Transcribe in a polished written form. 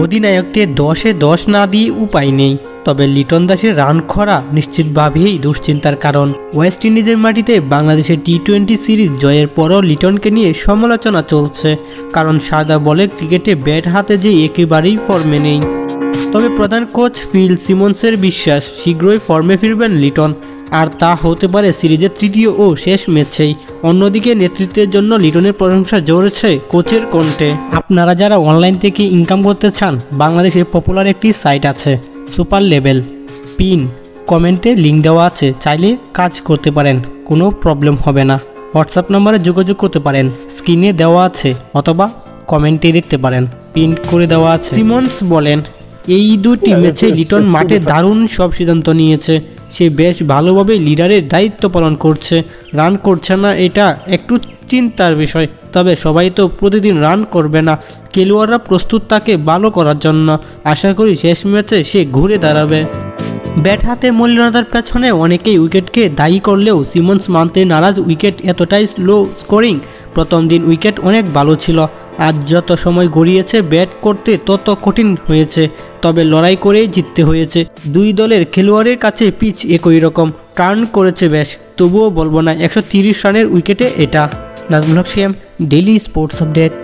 অধিনায়ককে 10-এ 10 না দিয়ে উপায় নেই, তবে লিটন দাসের রান খরা নিশ্চিতভাবেই দুশ্চিন্তার কারণ। ওয়েস্ট ইন্ডিজের মাটিতে বাংলাদেশের টি-20 সিরিজ জয়ের পরও লিটনকে নিয়ে সমালোচনা চলছে, কারণ সাদা বলের ক্রিকেটে ব্যাট হাতে যে একেবারেই ফর্মে নেই। তবে প্রধান কোচ ফিল সিমন্সের বিশ্বাস শীঘ্রই ফর্মে ফিরবেন লিটন, আর তা হতে পারে সিরিজের তৃতীয় ও শেষ ম্যাচেই। অন্যদিকে নেতৃত্বের জন্য লিটনের প্রশংসা ঝরেছে কোচের কণ্ঠে। আপনারা যারা অনলাইন থেকে ইনকাম করতে চান, বাংলাদেশের পপুলার একটি সাইট আছে সুপার লেভেল, পিন কমেন্টে লিঙ্ক দেওয়া আছে, চাইলে কাজ করতে পারেন, কোনো প্রবলেম হবে না। হোয়াটসঅ্যাপ নম্বরে যোগাযোগ করতে পারেন, স্ক্রিনে দেওয়া আছে অথবা কমেন্টে দেখতে পারেন, পিন করে দেওয়া আছে। সিমন্স বলেন, এই দুটি ম্যাচে লিটন মাঠে দারুণ সব সিদ্ধান্ত নিয়েছে। সে বেশ ভালোভাবে লিডারের দায়িত্ব পালন করছে। রান করছে না এটা একটু চিন্তার বিষয়, তবে সবাই তো প্রতিদিন রান করবে না। খেলোয়াড়রা প্রস্তুত তাকে ভালো করার জন্য। আশা করি শেষ ম্যাচে সে ঘুরে দাঁড়াবে। ব্যাট হাতে মলিনতার পেছনে অনেকেই উইকেটকে দায়ী করলেও সিমন্স মানতে নারাজ। উইকেট এতটাই স্লো স্কোরিং। প্রথম দিন উইকেট অনেক ভালো ছিল, আজ যত সময় গড়িয়েছে ব্যাট করতে তত কঠিন হয়েছে, তবে লড়াই করেই জিততে হয়েছে। দুই দলের খেলোয়াড়ের কাছে পিচ একই রকম, টার্ন করেছে বেশ, তবুও বলবো না 130 রানের উইকেটে এটা। নাজমুল হক শিয়াম, ডেইলি স্পোর্টস আপডেট।